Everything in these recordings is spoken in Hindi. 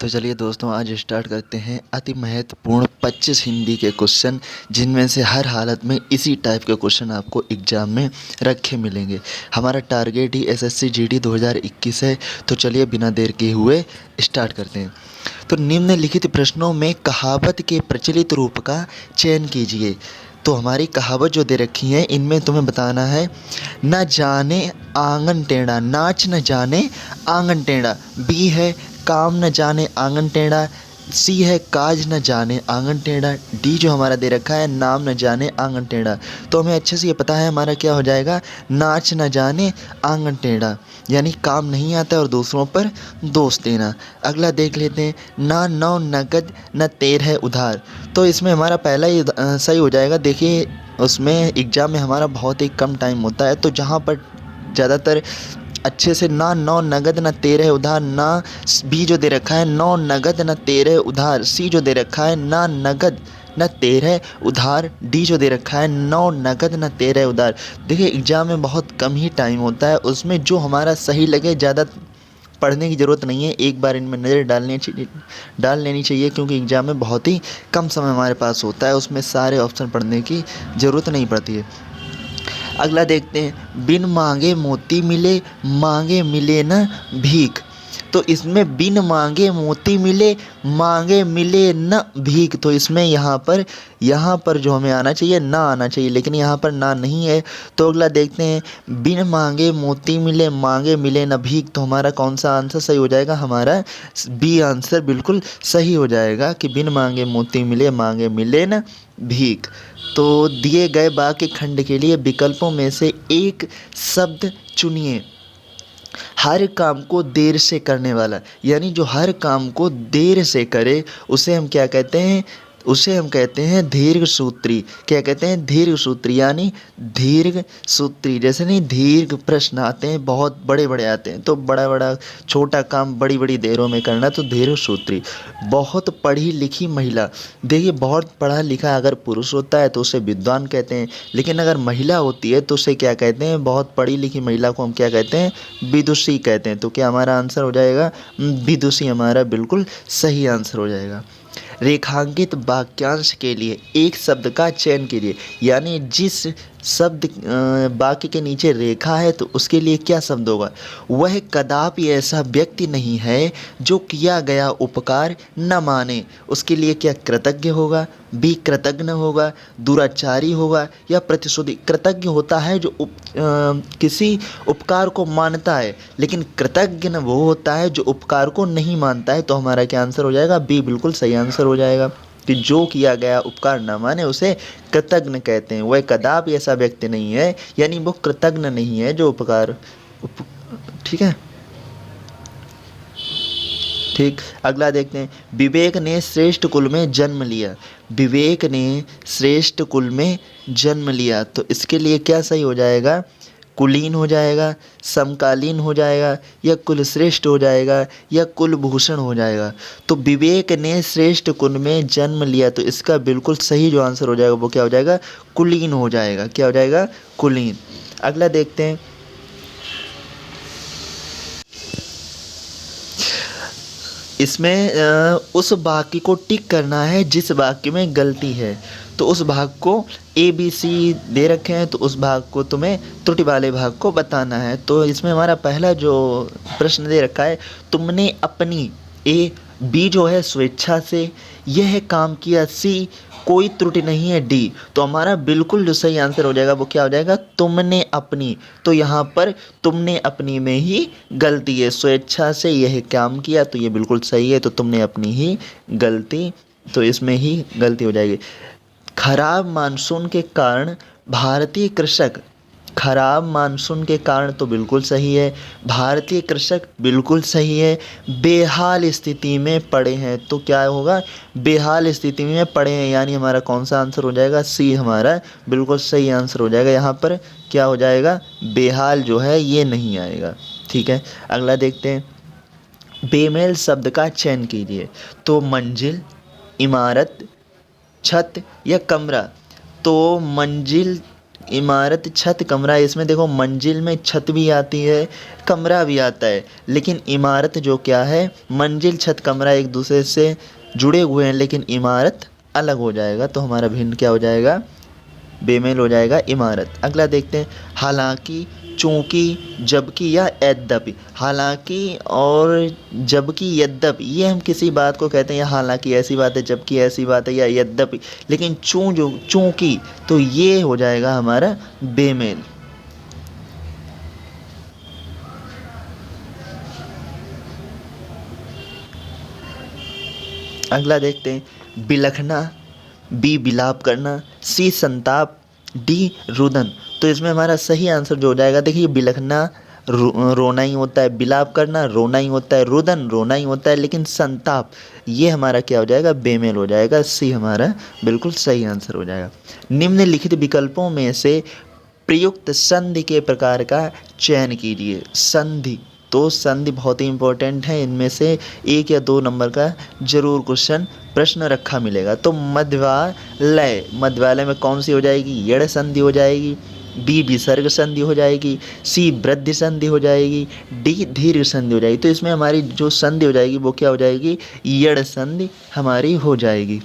तो चलिए दोस्तों, आज स्टार्ट करते हैं अति महत्वपूर्ण 25 हिंदी के क्वेश्चन, जिनमें से हर हालत में इसी टाइप के क्वेश्चन आपको एग्ज़ाम में रखे मिलेंगे। हमारा टारगेट ही एसएससी जीडी 2021 है। तो चलिए बिना देर किए हुए स्टार्ट करते हैं। तो निम्नलिखित प्रश्नों में कहावत के प्रचलित रूप का चयन कीजिए। तो हमारी कहावत जो दे रखी है, इनमें तुम्हें बताना है, न जाने आंगन टेढ़ा, नाच न जाने आंगन टेढ़ा। बी है काम न जाने आंगन टेढ़ा। सी है काज न जाने आंगन टेढ़ा। डी जो हमारा दे रखा है, नाम न जाने आंगन टेढ़ा। तो हमें अच्छे से ये पता है हमारा क्या हो जाएगा, नाच न जाने आंगन टेढ़ा, यानी काम नहीं आता और दूसरों पर दोष देना। अगला देख लेते हैं, ना नौ नगद न तेर है उधार। तो इसमें हमारा पहला ही सही हो जाएगा। देखिए, उसमें एग्ज़ाम में हमारा बहुत ही कम टाइम होता है, तो जहाँ पर ज़्यादातर अच्छे से ना नौ नगद न तेरह उधार, ना बी जो दे रखा है नौ नगद न तेरह उधार, सी जो दे रखा है ना नगद न तेरह उधार, डी जो दे रखा है नौ नगद न तेरह उधार। देखिए, एग्ज़ाम में बहुत कम ही टाइम होता है, उसमें जो हमारा सही लगे, ज़्यादा पढ़ने की ज़रूरत नहीं है। एक बार इनमें नज़र डाल लेनी चाहिए, क्योंकि एग्ज़ाम में बहुत ही कम समय हमारे पास होता है, उसमें सारे ऑप्शन पढ़ने की ज़रूरत नहीं पड़ती है। अगला देखते हैं, बिन मांगे मोती मिले, मांगे मिले न भीख। तो इसमें बिन मांगे मोती मिले, मांगे मिले न भीख। तो इसमें यहाँ पर जो हमें आना चाहिए, ना आना चाहिए, लेकिन यहाँ पर ना नहीं है। तो अगला देखते हैं, बिन मांगे मोती मिले, मांगे मिले न भीख। तो हमारा कौन सा आंसर सही हो जाएगा, हमारा बी आंसर बिल्कुल सही हो जाएगा कि बिन मांगे मोती मिले, मांगे मिले न भीख। तो दिए गए वाक्य खंड के लिए विकल्पों में से एक शब्द चुनिए। हर काम को देर से करने वाला, यानी जो हर काम को देर से करे, उसे हम क्या कहते हैं, उसे हम कहते हैं दीर्घ सूत्री। क्या कहते हैं, दीर्घ सूत्री, यानी दीर्घ सूत्री। जैसे नहीं, दीर्घ प्रश्न आते हैं, बहुत बड़े बड़े आते हैं, तो बड़ा बड़ा छोटा काम बड़ी बड़ी देरों में करना, तो दीर्घ सूत्री। बहुत पढ़ी लिखी महिला। देखिए, बहुत पढ़ा लिखा अगर पुरुष होता है तो उसे विद्वान कहते हैं, लेकिन अगर महिला होती है तो उसे क्या कहते हैं, बहुत पढ़ी लिखी महिला को हम क्या कहते हैं, विदुषी कहते हैं। तो क्या हमारा आंसर हो जाएगा, विदुषी हमारा बिल्कुल सही आंसर हो जाएगा। रेखांकित वाक्यांश के लिए एक शब्द का चयन कीजिए, यानी जिस शब्द वाक्य के नीचे रेखा है तो उसके लिए क्या शब्द होगा। वह कदापि ऐसा व्यक्ति नहीं है जो किया गया उपकार न माने। उसके लिए क्या कृतज्ञ होगा, बी कृतज्ञ होगा, दुराचारी होगा, या प्रतिशोधी। कृतज्ञ होता है जो किसी उपकार को मानता है, लेकिन कृतज्ञ वो होता है जो उपकार को नहीं मानता है। तो हमारा क्या आंसर हो जाएगा, बी बिल्कुल सही आंसर हो जाएगा कि जो किया गया उपकार न माने उसे कृतज्ञ कहते हैं। वह कदापि ऐसा व्यक्ति नहीं है, यानी वो कृतज्ञ नहीं है जो ठीक है, ठीक। अगला देखते हैं, विवेक ने श्रेष्ठ कुल में जन्म लिया। विवेक ने श्रेष्ठ कुल में जन्म लिया, तो इसके लिए क्या सही हो जाएगा, कुलीन हो जाएगा, समकालीन हो जाएगा, या कुलश्रेष्ठ हो जाएगा, या कुलभूषण हो जाएगा। तो विवेक ने श्रेष्ठ कुल में जन्म लिया, तो इसका बिल्कुल सही जो आंसर हो जाएगा वो क्या हो जाएगा, कुलीन हो जाएगा। क्या हो जाएगा, कुलीन। अगला देखते हैं, इसमें उस वाक्य को टिक करना है जिस वाक्य में गलती है। तो उस भाग को ए बी सी दे रखे हैं, तो उस भाग को तुम्हें त्रुटि वाले भाग को बताना है। तो इसमें हमारा पहला जो प्रश्न दे रखा है, तुमने अपनी, ए बी जो है स्वेच्छा से यह काम किया, सी कोई त्रुटि नहीं है, डी। तो हमारा बिल्कुल जो सही आंसर हो जाएगा वो क्या हो जाएगा, तुमने अपनी। तो यहाँ पर तुमने अपनी में ही गलती है, स्वेच्छा से यह काम किया, तो ये बिल्कुल सही है। तो तुमने अपनी ही गलती, तो इसमें ही गलती हो जाएगी। खराब मानसून के कारण भारतीय कृषक, खराब मानसून के कारण तो बिल्कुल सही है, भारतीय कृषक बिल्कुल सही है, बेहाल स्थिति में पड़े हैं। तो क्या होगा, बेहाल स्थिति में पड़े हैं, यानी हमारा कौन सा आंसर हो जाएगा, सी हमारा बिल्कुल सही आंसर हो जाएगा। यहाँ पर क्या हो जाएगा, बेहाल जो है ये नहीं आएगा। ठीक है, अगला देखते हैं, बेमेल शब्द का चयन कीजिए। तो मंजिल, इमारत, छत, या कमरा। तो मंजिल इमारत, छत, कमरा, इसमें देखो मंजिल में छत भी आती है, कमरा भी आता है, लेकिन इमारत जो क्या है, मंजिल, छत, कमरा एक दूसरे से जुड़े हुए हैं, लेकिन इमारत अलग हो जाएगा। तो हमारा भिन्न क्या हो जाएगा, बेमेल हो जाएगा इमारत। अगला देखते हैं, हालांकि, चूँकि, जबकि या यद्यपि। हालांकि और जबकि, यद्यपि, ये हम किसी बात को कहते हैं, या हालांकि ऐसी बात है, जबकि ऐसी बात है, या यद्यपि। लेकिन चूँकि, तो ये हो जाएगा हमारा बेमेल। अगला देखते हैं, बिलखना, बी बिलाप करना, सी संताप, डी रुदन। तो इसमें हमारा सही आंसर जो हो जाएगा, देखिए बिलखना रोना ही होता है, बिलाप करना रोना ही होता है, रुदन रोना ही होता है, लेकिन संताप ये हमारा क्या हो जाएगा, बेमेल हो जाएगा। सी हमारा बिल्कुल सही आंसर हो जाएगा। निम्नलिखित विकल्पों में से प्रयुक्त संधि के प्रकार का चयन कीजिए। संधि, तो संधि बहुत ही इंपॉर्टेंट है, इनमें से 1 या 2 नंबर का जरूर क्वेश्चन प्रश्न रखा मिलेगा। तो मध्वालय, मध्वालय में कौन सी हो जाएगी, यड़ संधि हो जाएगी, बी विसर्ग संधि हो जाएगी, सी वृद्धि संधि हो जाएगी, डी दीर्घ संधि हो जाएगी। तो इसमें हमारी जो संधि हो जाएगी वो क्या हो जाएगी, यड़ संधि हमारी हो जाएगी।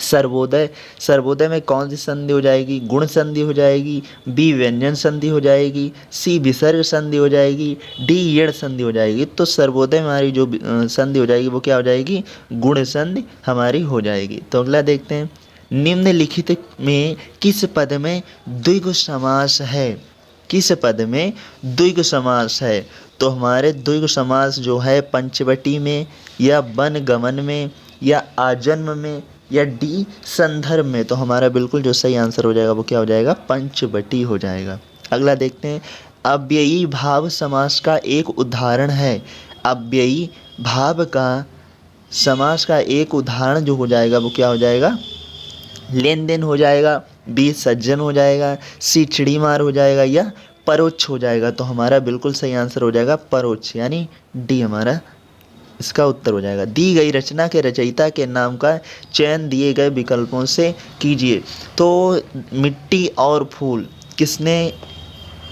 सर्वोदय, सर्वोदय में कौन सी संधि हो जाएगी, गुण संधि हो जाएगी, बी व्यंजन संधि हो जाएगी, सी विसर्ग संधि हो जाएगी, डी यड़ संधि हो जाएगी। तो सर्वोदय में हमारी जो संधि हो जाएगी वो क्या हो जाएगी, गुण संधि हमारी हो जाएगी। तो अगला देखते हैं, निम्नलिखित में किस पद में द्विगु समास है, किस पद में द्विगु समास है। तो हमारे द्विगु समास जो है पंचवटी में, या वनगमन में, या आजन्म में, या डी संदर्भ में। तो हमारा बिल्कुल जो सही आंसर हो जाएगा वो क्या हो जाएगा, पंचवटी हो जाएगा। अगला देखते हैं, अव्ययी भाव समास का एक उदाहरण है। अव्ययी भाव का समास का एक उदाहरण जो हो जाएगा वो क्या हो जाएगा, लेन देन हो जाएगा, बी सज्जन हो जाएगा, सी चिड़ी मार हो जाएगा, या परोक्ष हो जाएगा। तो हमारा बिल्कुल सही आंसर हो जाएगा परोक्ष, यानी डी हमारा इसका उत्तर हो जाएगा। दी गई रचना के रचयिता के नाम का चयन दिए गए विकल्पों से कीजिए। तो मिट्टी और फूल किसने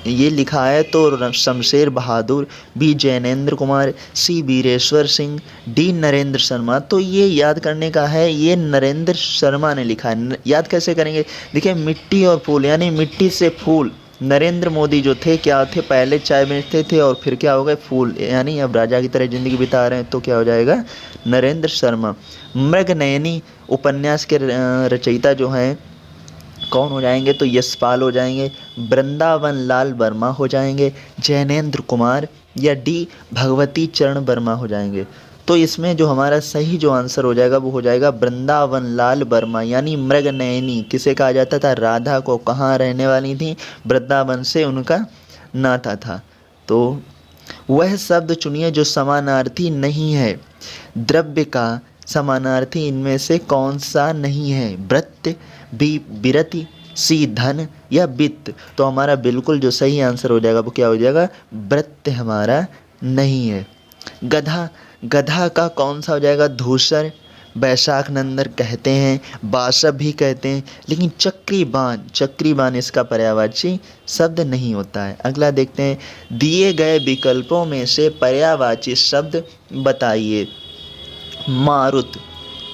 ये लिखा है, तो शमशेर बहादुर, बी जैनेंद्र कुमार, सी वीरेश्वर सिंह, डी नरेंद्र शर्मा। तो ये याद करने का है, ये नरेंद्र शर्मा ने लिखा है। याद कैसे करेंगे, देखिए मिट्टी और फूल, यानी मिट्टी से फूल। नरेंद्र मोदी जो थे क्या थे, पहले चाय बेचते थे और फिर क्या हो गए, फूल, यानी अब राजा की तरह ज़िंदगी बिता रहे हैं। तो क्या हो जाएगा, नरेंद्र शर्मा। मृगनयनी उपन्यास के रचयिता जो हैं कौन हो जाएंगे, तो यशपाल हो जाएंगे, वृंदावन लाल वर्मा हो जाएंगे, जैनेंद्र कुमार, या डी भगवती चरण वर्मा हो जाएंगे। तो इसमें जो हमारा सही जो आंसर हो जाएगा वो हो जाएगा वृंदावन लाल वर्मा, यानी मृगनयनी किसे कहा जाता था, राधा को। कहाँ रहने वाली थी, वृंदावन से उनका नाता था। तो वह शब्द चुनिए जो समानार्थी नहीं है। द्रव्य का समानार्थी इनमें से कौन सा नहीं है, वृत्त, बी विरति, सी धन, या वित्त। तो हमारा बिल्कुल जो सही आंसर हो जाएगा वो क्या हो जाएगा, वृत्त हमारा नहीं है। गधा, गधा का कौन सा हो जाएगा, धूसर, बैशाख नंदन कहते हैं, बासव भी कहते हैं, लेकिन चक्रीबान, चक्रीबान इसका पर्यायवाची शब्द नहीं होता है। अगला देखते हैं, दिए गए विकल्पों में से पर्यायवाची शब्द बताइए। मारुत,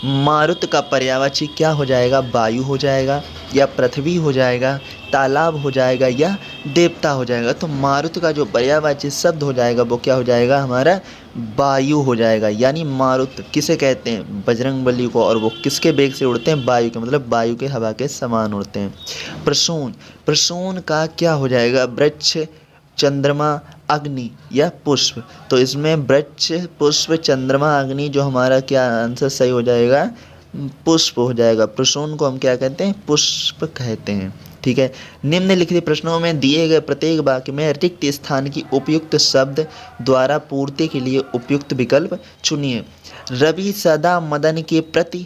मारुत का पर्यायवाची क्या हो जाएगा, वायु हो जाएगा, या पृथ्वी हो जाएगा, तालाब हो जाएगा, या देवता हो जाएगा। तो मारुत का जो पर्यायवाची शब्द हो जाएगा वो क्या हो जाएगा, हमारा वायु हो जाएगा। यानी मारुत किसे कहते हैं, बजरंगबली को, और वो किसके वेग से उड़ते हैं, वायु के, मतलब वायु के हवा के समान उड़ते हैं। प्रसून, प्रसून का क्या हो जाएगा, वृक्ष, चंद्रमा, अग्नि, या पुष्प। तो इसमें वृक्ष, पुष्प, चंद्रमा, अग्नि, जो हमारा क्या आंसर सही हो जाएगा, पुष्प हो जाएगा। प्रसून को हम क्या कहते हैं, पुष्प कहते हैं। ठीक है, निम्नलिखित प्रश्नों में दिए गए प्रत्येक वाक्य में रिक्त स्थान की उपयुक्त शब्द द्वारा पूर्ति के लिए उपयुक्त विकल्प चुनिए। रवि सदा मदन के प्रति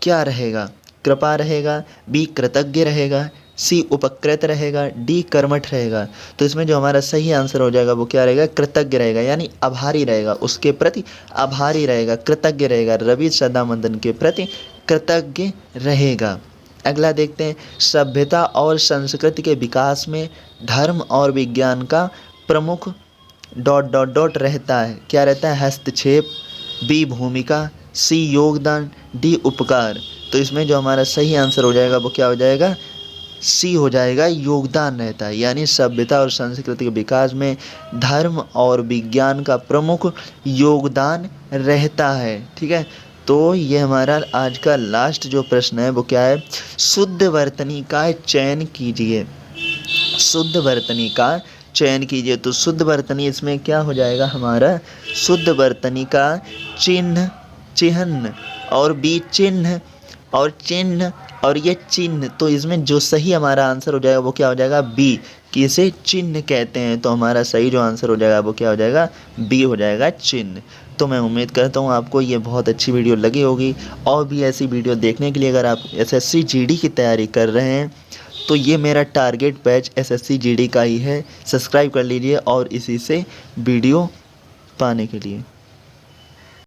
क्या रहेगा, कृपा रहेगा, बी कृतज्ञ रहेगा, सी उपकृत रहेगा, डी कर्मठ रहेगा। तो इसमें जो हमारा सही आंसर हो जाएगा वो क्या रहेगा, कृतज्ञ रहेगा, यानी आभारी रहेगा, उसके प्रति आभारी रहेगा, कृतज्ञ रहेगा। रवि सदा मदन के प्रति कृतज्ञ रहेगा। अगला देखते हैं, सभ्यता और संस्कृति के विकास में धर्म और विज्ञान का प्रमुख डॉट डॉट डॉट रहता है। क्या रहता है? हस्तक्षेप, बी भूमिका, सी योगदान, डी उपकार। तो इसमें जो हमारा सही आंसर हो जाएगा वो क्या हो जाएगा? सी हो जाएगा, योगदान रहता है। यानी सभ्यता और संस्कृति के विकास में धर्म और विज्ञान का प्रमुख योगदान रहता है। ठीक है, तो ये हमारा आज का लास्ट जो प्रश्न है वो क्या है? शुद्ध वर्तनी का चयन कीजिए। शुद्ध वर्तनी का चयन कीजिए। तो शुद्ध वर्तनी इसमें क्या हो जाएगा हमारा? शुद्ध वर्तनी का चिन्ह, चिह्न, और बी चिन्ह, और चिन्ह, और ये चिन्ह। तो इसमें जो सही हमारा आंसर हो जाएगा वो क्या हो जाएगा? बी, कि इसे चिन्ह कहते हैं। तो हमारा सही जो आंसर हो जाएगा वो क्या हो जाएगा? बी हो जाएगा, चिन्ह। तो मैं उम्मीद करता हूँ आपको ये बहुत अच्छी वीडियो लगी होगी। और भी ऐसी वीडियो देखने के लिए अगर आप एसएससी जीडी की तैयारी कर रहे हैं तो ये मेरा टारगेट बैच एसएससी जीडी का ही है। सब्सक्राइब कर लीजिए और इसी से वीडियो पाने के लिए।